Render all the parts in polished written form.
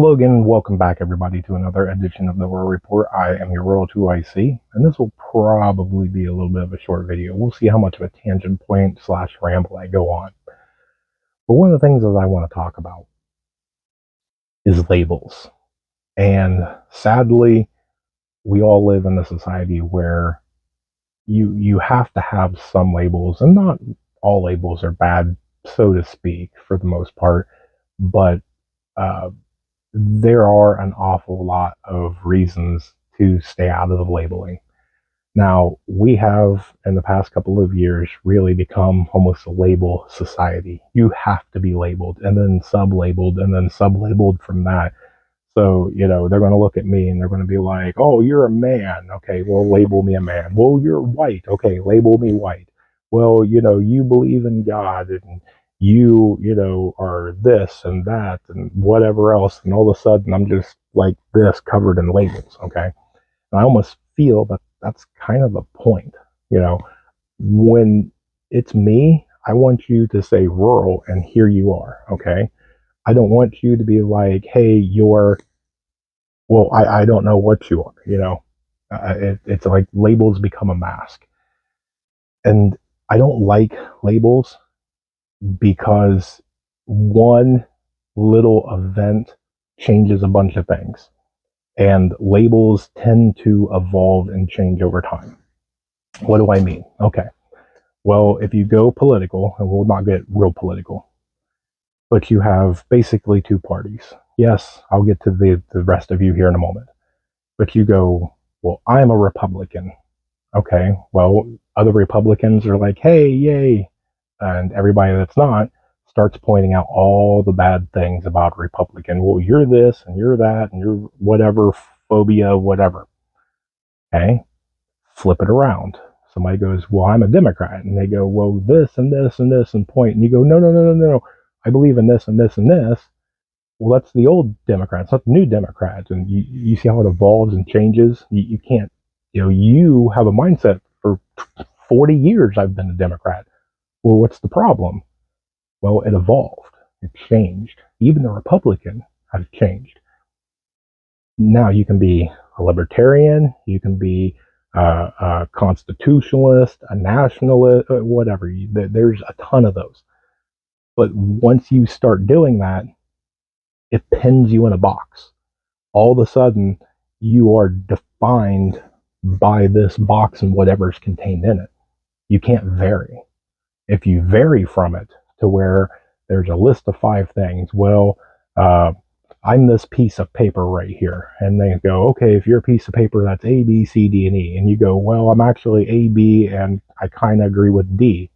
Hello again, and welcome back everybody to another edition of the Rural Report. I am your Rural 2IC, and this will probably be a little bit of a short video. We'll see how much of a tangent point slash ramble I go on. But one of the things that I want to talk about is labels. And sadly, we all live in a society where you have to have some labels, and not all labels are bad, so to speak, for the most part, but uh, there are an awful lot of reasons to stay out of the labeling. Now, we have, in the past couple of years, really become almost a label society. You have to be labeled, and then sub-labeled, and then sub-labeled from that. So, they're going to look at me and they're going to be like, oh, you're a man. Okay, well, label me a man. Well, you're white. Okay, label me white. Well, you believe in God and you are this and that and whatever else. And all of a sudden, I'm just like this covered in labels. Okay. And I almost feel that that's kind of the point. When it's me, I want you to say rural and here you are. Okay. I don't want you to be like, hey, I don't know what you are. It's like labels become a mask. And I don't like labels because one little event changes a bunch of things. And labels tend to evolve and change over time. What do I mean? Okay. Well, if you go political, and we'll not get real political, but you have basically two parties. Yes, I'll get to the rest of you here in a moment. But you go, well, I'm a Republican. Okay, well, other Republicans are like, hey, yay. And everybody that's not starts pointing out all the bad things about Republican. Well, you're this and you're that and you're whatever, phobia, whatever. Okay, flip it around. Somebody goes, well, I'm a Democrat. And they go, well, this and this and this and point. And you go, no, no, no, no, no. I believe in this and this and this. Well, that's the old Democrats, not the new Democrats. And you see how it evolves and changes. You can't, you have a mindset for 40 years I've been a Democrat. Well, what's the problem? Well, it evolved. It changed. Even the Republican has changed. Now you can be a libertarian. You can be a constitutionalist, a nationalist, whatever. There's a ton of those. But once you start doing that, it pins you in a box. All of a sudden, you are defined by this box and whatever's contained in it. You can't vary. If you vary from it to where there's a list of 5 things, well, I'm this piece of paper right here. And they go, okay, if you're a piece of paper, that's A, B, C, D, and E. And you go, well, I'm actually A, B, and I kind of agree with D.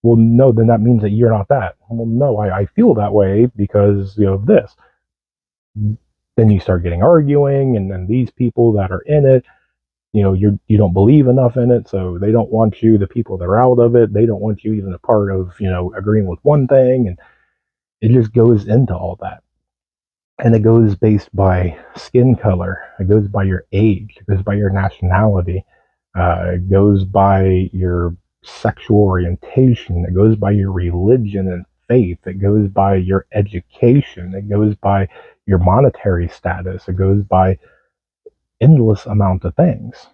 Well, no, then that means that you're not that. Well, no, I feel that way because, of this. Then you start getting arguing, and then these people that are in it, you don't believe enough in it, so they don't want you. The people that are out of it, they don't want you even a part of agreeing with one thing, and it just goes into all that. And it goes based by skin color, it goes by your age, it goes by your nationality, it goes by your sexual orientation, it goes by your religion and faith, it goes by your education, it goes by your monetary status, it goes by endless amount of things.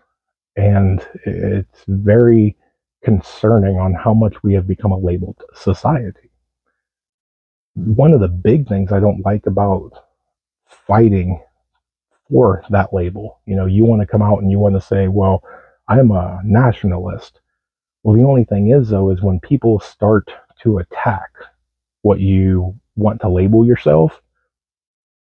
And it's very concerning on how much we have become a labeled society. One of the big things I don't like about fighting for that label, you want to come out and you want to say, well, I'm a nationalist. Well, the only thing is, though, is when people start to attack what you want to label yourself,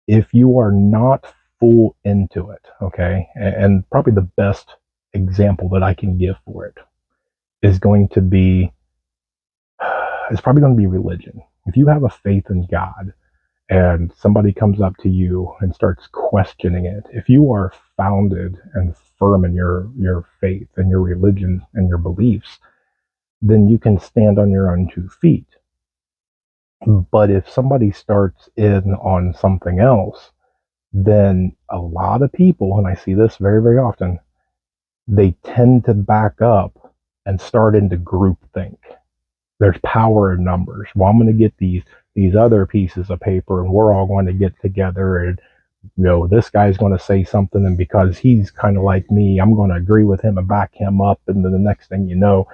if you are not full into it, okay, and probably the best example that I can give for it is going to be, it's probably going to be religion. If you have a faith in God and somebody comes up to you and starts questioning it, if you are founded and firm in your faith and your religion and your beliefs, then you can stand on your own 2 feet. But if somebody starts in on something else, then a lot of people, and I see this very, very often, they tend to back up and start into groupthink. There's power in numbers. Well, I'm going to get these these other pieces of paper, and we're all going to get together, and this guy's going to say something, and because he's kind of like me, I'm going to agree with him and back him up, and then the next thing you know,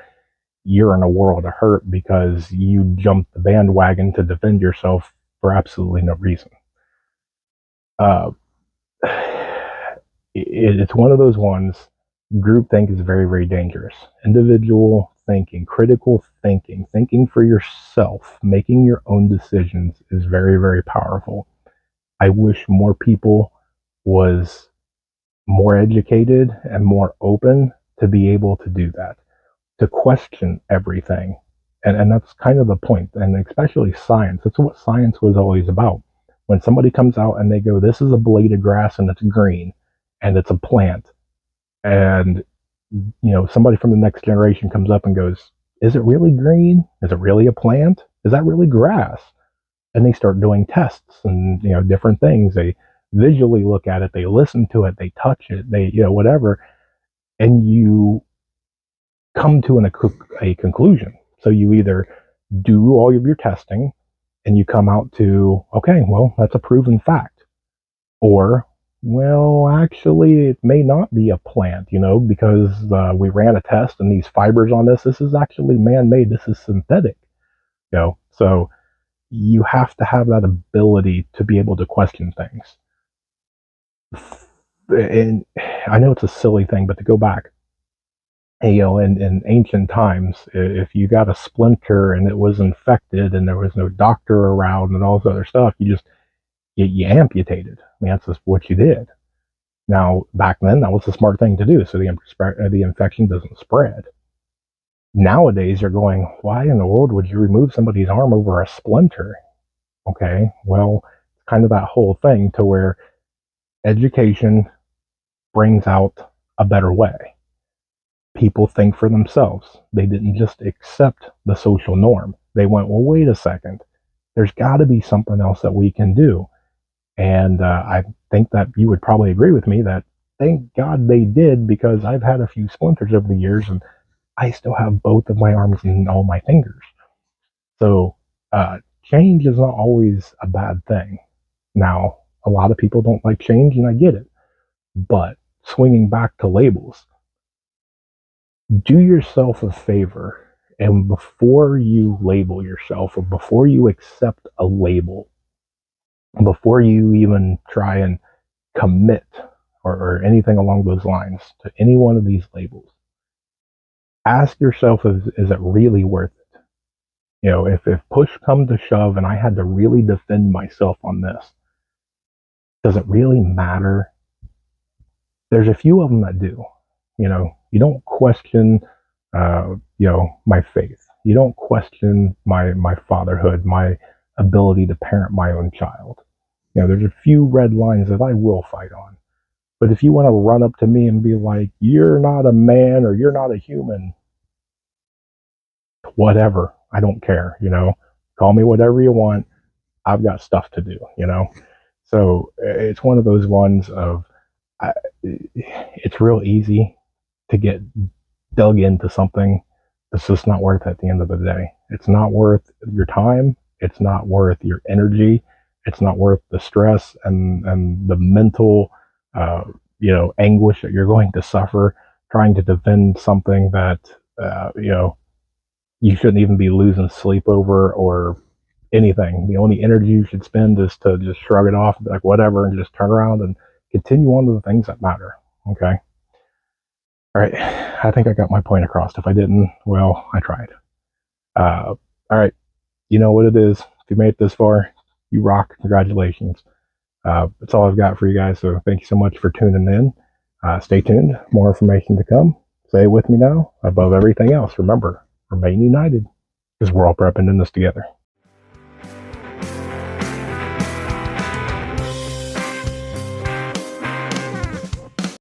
you're in a world of hurt because you jumped the bandwagon to defend yourself for absolutely no reason. Uh, it's one of those ones. Groupthink is very, very dangerous. Individual thinking, critical thinking, thinking for yourself, making your own decisions is very, very powerful. I wish more people was more educated and more open to be able to do that, to question everything. And that's kind of the point, and especially science. That's what science was always about. When somebody comes out and they go, this is a blade of grass and it's green and it's a plant, and somebody from the next generation comes up and goes, is it really green? Is it really a plant? Is that really grass? And they start doing tests and different things. They visually look at it, they listen to it, they touch it, they whatever, and you come to a conclusion. So you either do all of your testing and you come out to, okay, well, that's a proven fact, or, well, actually it may not be a plant, because we ran a test and these fibers on this is actually man-made, this is synthetic. So you have to have that ability to be able to question things. And I know it's a silly thing, but to go back, in ancient times, if you got a splinter and it was infected and there was no doctor around and all this other stuff, you amputated. I mean, that's just what you did. Now, back then, that was the smart thing to do, so the infection doesn't spread. Nowadays, you're going, why in the world would you remove somebody's arm over a splinter? Okay, well, kind of that whole thing to where education brings out a better way. People think for themselves. They didn't just accept the social norm. They went, well, wait a second. There's got to be something else that we can do. And I think that you would probably agree with me that thank God they did, because I've had a few splinters over the years and I still have both of my arms and all my fingers. So change is not always a bad thing. Now, a lot of people don't like change, and I get it. But swinging back to labels, do yourself a favor, and before you label yourself or before you accept a label, before you even try and commit or anything along those lines to any one of these labels, ask yourself, is it really worth it? If push comes to shove and I had to really defend myself on this, does it really matter? There's a few of them that do. You don't question, my faith. You don't question my fatherhood, my ability to parent my own child. There's a few red lines that I will fight on. But if you want to run up to me and be like, you're not a man or you're not a human, whatever, I don't care, call me whatever you want. I've got stuff to do, So it's one of those ones of, it's real easy to get dug into something that's just not worth it at the end of the day. It's not worth your time. It's not worth your energy. It's not worth the stress and the mental, anguish that you're going to suffer trying to defend something that, you shouldn't even be losing sleep over or anything. The only energy you should spend is to just shrug it off, like whatever, and just turn around and continue on to the things that matter. Okay. All right. I think I got my point across. If I didn't, well, I tried. All right. You know what it is. If you made it this far, you rock. Congratulations. That's all I've got for you guys. So thank you so much for tuning in. Stay tuned. More information to come. Say it with me now. Above everything else, remember, remain united, because we're all prepping in this together.